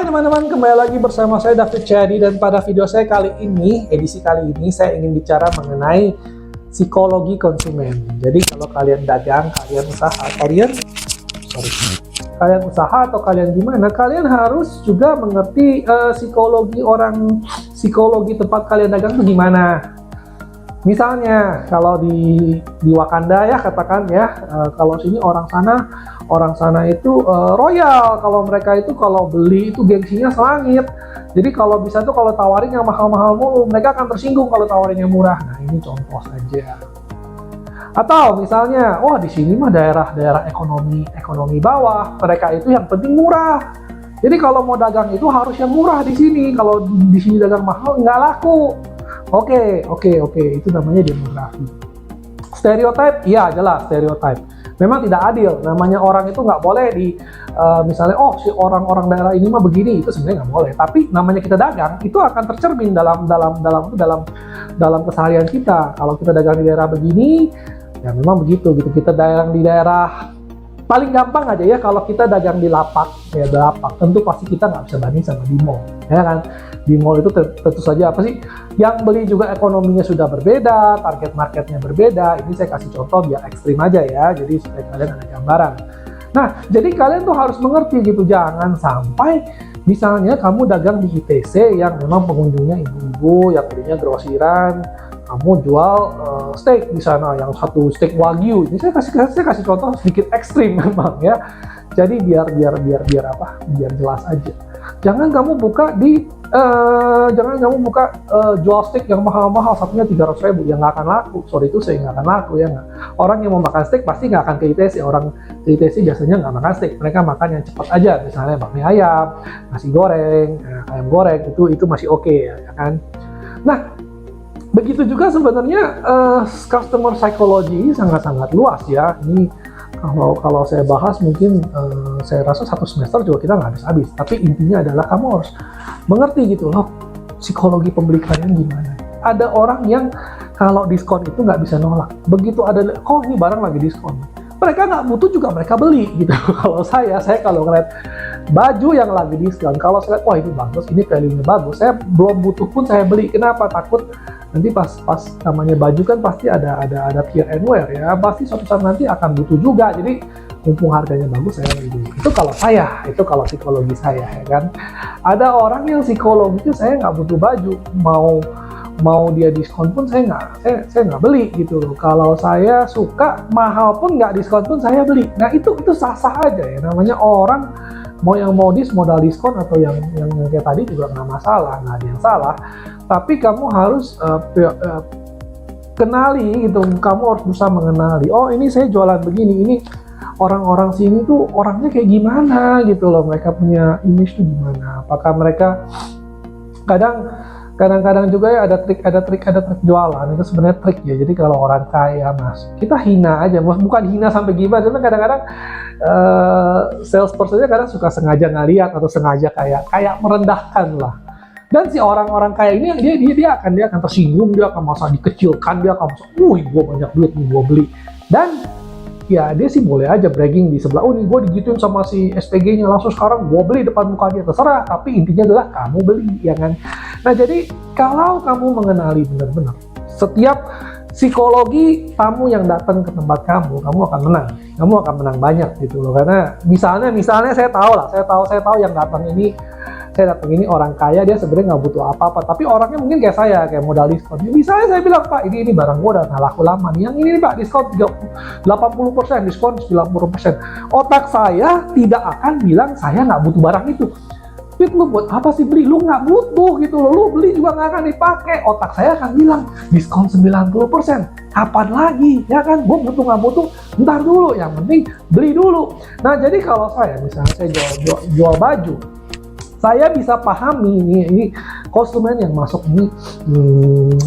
Hai teman-teman, kembali lagi bersama saya David Chadi, dan pada video saya kali ini, edisi kali ini saya ingin bicara mengenai psikologi konsumen. Jadi kalau kalian dagang, kalian usaha atau kalian gimana, kalian harus juga mengerti psikologi tempat kalian dagang itu gimana. Misalnya kalau di Wakanda ya, katakan ya, kalau sini orang sana itu royal, kalau mereka itu kalau beli itu gengsinya selangit. Jadi kalau bisa tuh kalau tawarin yang mahal-mahal mulu, mereka akan tersinggung kalau tawarin yang murah. Nah, ini contoh saja. Atau misalnya, wah di sini mah daerah ekonomi bawah, mereka itu yang penting murah. Jadi kalau mau dagang itu harus yang murah di sini. Kalau di sini dagang mahal nggak laku. Oke, itu namanya demografi. Stereotype, iya jelas stereotype. Memang tidak adil. Namanya orang itu nggak boleh misalnya, oh si orang-orang daerah ini mah begini, itu sebenarnya nggak boleh. Tapi namanya kita dagang, itu akan tercermin dalam keseharian kita. Kalau kita dagang di daerah begini, ya memang begitu gitu. Kita dagang di daerah paling gampang aja ya, kalau kita dagang di lapak, tentu pasti kita nggak bisa banding sama di mall, ya kan? Di mall itu tentu saja apa sih, yang beli juga ekonominya sudah berbeda, target marketnya berbeda. Ini saya kasih contoh biar ekstrim aja ya, jadi supaya kalian ada gambaran. Nah, jadi kalian tuh harus mengerti gitu, jangan sampai misalnya kamu dagang di ITC yang memang pengunjungnya ibu-ibu yang belinya grosiran, kamu jual steak di sana, yang satu steak wagyu. Ini saya kasih contoh sedikit ekstrim memang ya. Jadi biar jelas aja. Jangan kamu buka jual steak yang mahal-mahal, satunya 300.000, ya nggak akan laku. Sorry itu saya nggak akan laku ya nggak. Orang yang mau makan steak pasti nggak akan ke ITC. Orang ke ITC biasanya nggak makan steak, mereka makan yang cepat aja, misalnya bakmi ayam, nasi goreng, ayam goreng, itu masih oke ya kan. Nah, begitu juga sebenarnya customer psychology sangat-sangat luas ya. Ini kalau saya bahas mungkin saya rasa 1 semester juga kita nggak habis-habis. Tapi intinya adalah kamu harus mengerti gitu loh, psikologi pembeli kalian gimana. Ada orang yang kalau diskon itu nggak bisa nolak. Begitu ada, oh ini barang lagi diskon, mereka nggak butuh juga mereka beli gitu. Kalau saya kalau ngeliat baju yang lagi diskon, kalau saya lihat, wah ini bagus, ini value-nya bagus, saya belum butuh pun saya beli. Kenapa? Takut nanti pas namanya baju kan pasti ada tear and wear ya, pasti suatu saat nanti akan butuh juga. Jadi mumpung harganya bagus saya beli dulu. Itu kalau psikologi saya ya kan. Ada orang yang psikologinya saya nggak butuh baju, mau dia diskon pun saya nggak beli gitu loh. Kalau saya suka mahal pun nggak diskon pun saya beli. Nah itu sah-sah aja ya, namanya orang mau yang modis modal diskon atau yang kayak tadi juga nggak masalah, nggak ada yang salah. Tapi kamu harus kenali gitu, kamu harus bisa mengenali, oh ini saya jualan begini, ini orang-orang sini tuh orangnya kayak gimana gitu loh, mereka punya image tuh gimana. Apakah mereka kadang-kadang juga ya ada trik jualan, itu sebenarnya trik ya. Jadi kalau orang kaya mas, kita hina aja, bukan hina sampai gimana, cuma kadang-kadang salespersonnya kadang suka sengaja ngeliat atau sengaja kayak merendahkan lah. Dan si orang-orang kaya ini dia akan tersinggung, dia akan merasa dikecilkan, dia akan merasa, gue banyak duit nih gue beli. Dan ya dia sih boleh aja bragging di sebelah, oh nih gue digituin sama si SPG-nya, langsung sekarang gue beli depan muka dia, terserah. Tapi intinya adalah kamu beli, ya kan. Nah jadi kalau kamu mengenali benar-benar setiap psikologi tamu yang datang ke tempat kamu akan menang banyak gitu loh. Karena misalnya saya tahu yang datang ini orang kaya, dia sebenarnya nggak butuh apa-apa, tapi orangnya mungkin kayak saya, kayak modal diskon. Misalnya saya bilang, Pak, ini barang gua udah laku lama nih, yang ini Pak diskon 80%, diskon 90%. Otak saya tidak akan bilang saya nggak butuh barang itu. Fit, lu buat apa sih beli? Lu nggak butuh gitu loh, lu beli juga nggak akan dipakai. Otak saya akan bilang, diskon 90%, kapan lagi? Ya kan, gua butuh nggak butuh, ntar dulu, yang penting beli dulu. Nah jadi kalau saya, misalnya saya jual baju, saya bisa pahami ini konsumen yang masuk ini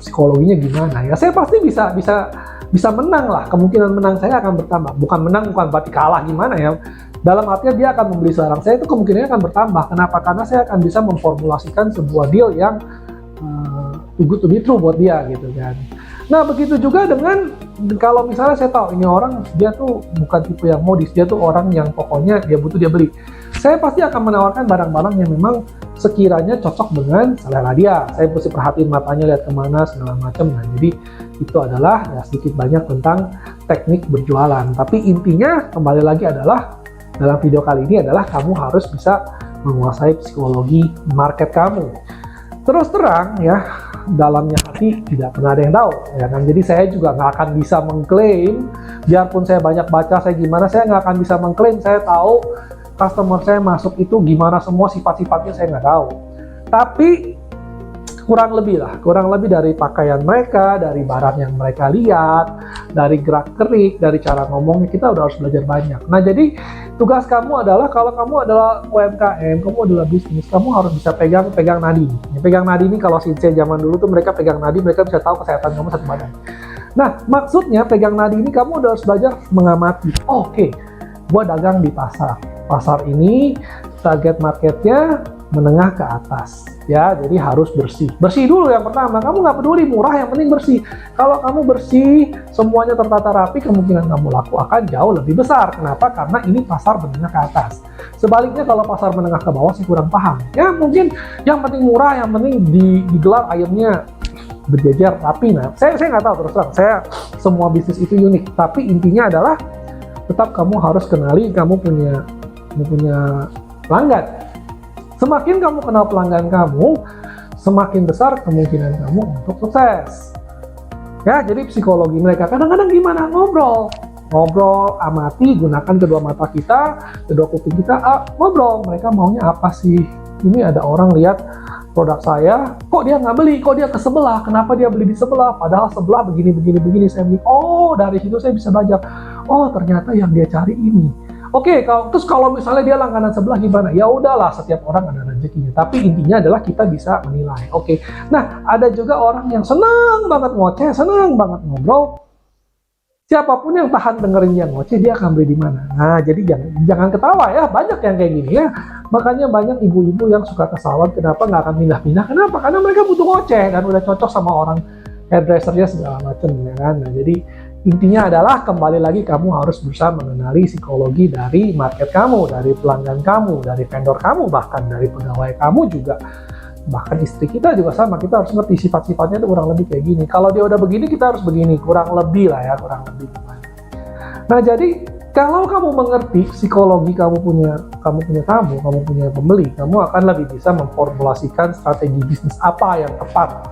psikologinya gimana ya. Saya pasti bisa menang lah, kemungkinan menang saya akan bertambah. Bukan berarti kalah gimana ya. Dalam artinya dia akan membeli barang saya, itu kemungkinannya akan bertambah. Kenapa? Karena saya akan bisa memformulasikan sebuah deal yang too good to be true buat dia gitu kan. Nah begitu juga dengan kalau misalnya saya tahu ini orang dia tuh bukan tipe yang modis, dia tuh orang yang pokoknya dia butuh dia beli. saya pasti akan menawarkan barang-barang yang memang sekiranya cocok dengan selera dia. Saya mesti perhatiin matanya lihat kemana segala macam. Nah, jadi itu adalah ya, sedikit banyak tentang teknik berjualan. Tapi intinya kembali lagi adalah dalam video kali ini adalah kamu harus bisa menguasai psikologi market kamu. Terus terang ya, dalamnya hati tidak pernah ada yang tahu ya kan. Jadi saya juga nggak akan bisa mengklaim, biarpun saya banyak baca saya gimana, saya nggak akan bisa mengklaim saya tahu customer saya masuk itu gimana semua sifat-sifatnya, saya nggak tahu. Tapi kurang lebih dari pakaian mereka, dari barang yang mereka lihat, dari gerak-gerik, dari cara ngomongnya, kita udah harus belajar banyak. Nah, jadi tugas kamu adalah, kalau kamu adalah UMKM, kamu adalah bisnis, kamu harus bisa pegang nadi. Pegang nadi ini kalau Shinsei zaman dulu tuh mereka pegang nadi, mereka bisa tahu kesehatan kamu satu badan. Nah, maksudnya pegang nadi ini kamu udah harus belajar mengamati. Oke, gua dagang di pasar. Pasar ini target marketnya menengah ke atas ya, jadi harus bersih dulu yang pertama. Kamu nggak peduli murah, yang penting bersih. Kalau kamu bersih, semuanya tertata rapi, kemungkinan kamu laku akan jauh lebih besar. Kenapa? Karena ini pasar menengah ke atas. Sebaliknya kalau pasar menengah ke bawah sih kurang paham ya, mungkin yang penting murah, yang penting digelar ayamnya berjejer rapi. Nah, saya nggak tahu, terus terang saya, semua bisnis itu unik, tapi intinya adalah tetap kamu harus kenali kamu punya pelanggan. Semakin kamu kenal pelanggan kamu, semakin besar kemungkinan kamu untuk sukses. Ya, jadi psikologi mereka kadang-kadang gimana? Ngobrol, amati, gunakan kedua mata kita, kedua kuping kita, ngobrol. Mereka maunya apa sih? Ini ada orang lihat produk saya, kok dia nggak beli, kok dia ke sebelah, kenapa dia beli di sebelah, padahal sebelah begini, saya beli. Oh, dari situ saya bisa belajar. Oh, ternyata yang dia cari ini. Oke, terus kalau misalnya dia langganan sebelah gimana? Ya udahlah, setiap orang ada rezekinya. Tapi intinya adalah kita bisa menilai. Oke, nah ada juga orang yang senang banget ngoceh, senang banget ngobrol. Siapapun yang tahan dengerin dia ngoceh, dia akan beli di mana. Nah, jadi jangan ketawa ya, banyak yang kayak gini ya. Makanya banyak ibu-ibu yang suka ke salon, kenapa nggak akan pindah-pindah? Kenapa? Karena mereka butuh ngoceh dan udah cocok sama orang hairdressernya segala macam ya kan. Nah, jadi intinya adalah kembali lagi kamu harus berusaha mengenali psikologi dari market kamu, dari pelanggan kamu, dari vendor kamu, bahkan dari pegawai kamu juga. Bahkan istri kita juga sama, kita harus ngerti sifat-sifatnya itu kurang lebih kayak gini. Kalau dia udah begini, kita harus begini, kurang lebih lah ya, kurang lebih gimana. Nah, jadi kalau kamu mengerti psikologi, kamu punya tamu, kamu punya pembeli, kamu akan lebih bisa memformulasikan strategi bisnis apa yang tepat.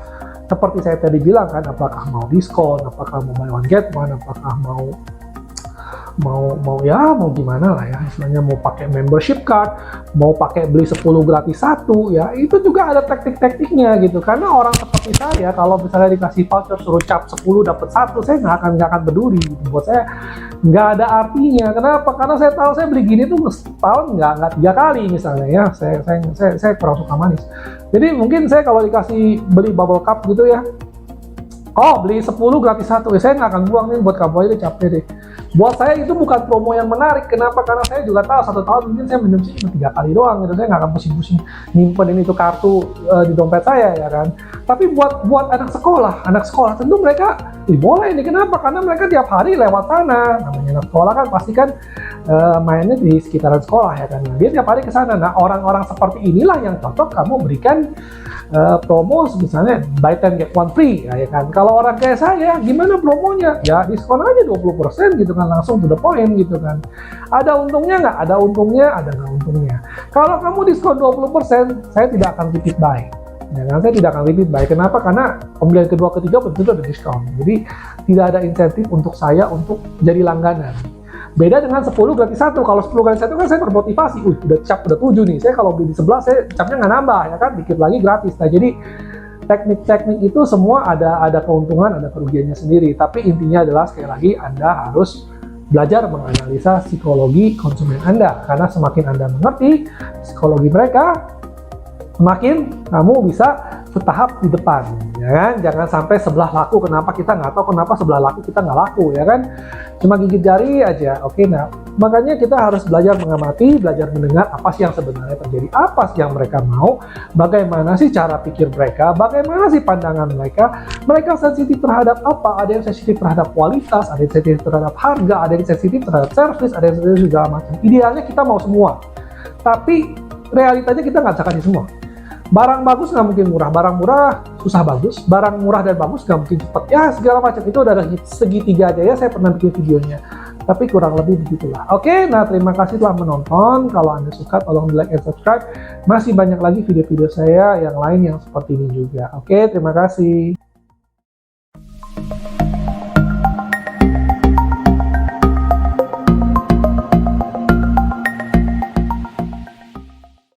Seperti saya tadi bilang kan, apakah mau diskon, apakah mau buy one get one, apakah mau gimana lah ya, istilahnya mau pakai membership card, mau pakai beli 10 gratis 1 ya, itu juga ada teknik-tekniknya gitu. Karena orang seperti saya, kalau misalnya dikasih voucher suruh cap 10 dapat 1, saya nggak akan peduli gitu. Buat saya nggak ada artinya. Kenapa? Karena saya tahu saya beli gini tuh setahun nggak 3 kali misalnya ya. Saya kurang suka manis. Jadi mungkin saya kalau dikasih beli bubble cup gitu ya, beli 10 gratis 1, saya nggak akan buang nih, buat kamu aja deh, capek deh. Buat saya itu bukan promo yang menarik. Kenapa? Karena saya juga tahu 1 tahun mungkin saya minum sih cuma 3 kali doang gitu. Saya nggak akan pusing-pusing nyimpenin itu kartu di dompet saya ya kan. Tapi buat anak sekolah tentu mereka boleh ini. Kenapa? Karena mereka tiap hari lewat sana. Namanya anak sekolah kan pasti kan mainnya di sekitaran sekolah ya kan. Nah, dia tiap hari ke sana. Nah, orang-orang seperti inilah yang cocok kamu berikan promo misalnya buy 10 get 1 free ya kan. Kalau orang kayak saya gimana promonya? Ya diskon aja 20% gitu kan, langsung to the point gitu kan. Ada untungnya nggak? Ada untungnya, ada nggak untungnya. Kalau kamu diskon 20%, saya tidak akan repeat buy. Ya kan, saya tidak akan repeat buy. Kenapa? Karena pembelian kedua ketiga tentu ada diskon. Jadi tidak ada insentif untuk saya untuk jadi langganan. Beda dengan 10 gratis 1. Kalau 10 gratis 1 kan saya termotivasi. Udah cap udah 7 nih. Saya kalau beli di sebelah saya capnya nggak nambah ya kan, dikit lagi gratis. Nah, jadi teknik-teknik itu semua ada keuntungan, ada kerugiannya sendiri. Tapi intinya adalah sekali lagi Anda harus belajar menganalisa psikologi konsumen Anda. Karena semakin Anda mengerti psikologi mereka, semakin kamu bisa setahap di depan, ya kan? Jangan sampai sebelah laku, kenapa kita nggak tahu kenapa sebelah laku kita nggak laku, ya kan? Cuma gigit jari aja, oke. Nah, makanya kita harus belajar mengamati, belajar mendengar apa sih yang sebenarnya terjadi, apa sih yang mereka mau, bagaimana sih cara pikir mereka, bagaimana sih pandangan mereka sensitif terhadap apa, ada yang sensitif terhadap kualitas, ada yang sensitif terhadap harga, ada yang sensitif terhadap servis, ada yang sensitif segala macam. Idealnya kita mau semua. Tapi realitanya kita nggak bisa kasih semua. Barang bagus nggak mungkin murah, barang murah susah bagus, barang murah dan bagus nggak mungkin cepat. Ya segala macam itu udah ada segitiga aja ya, saya pernah bikin videonya. Tapi kurang lebih begitulah. Oke, nah terima kasih telah menonton. Kalau Anda suka tolong di like and subscribe. Masih banyak lagi video-video saya yang lain yang seperti ini juga. Oke, terima kasih.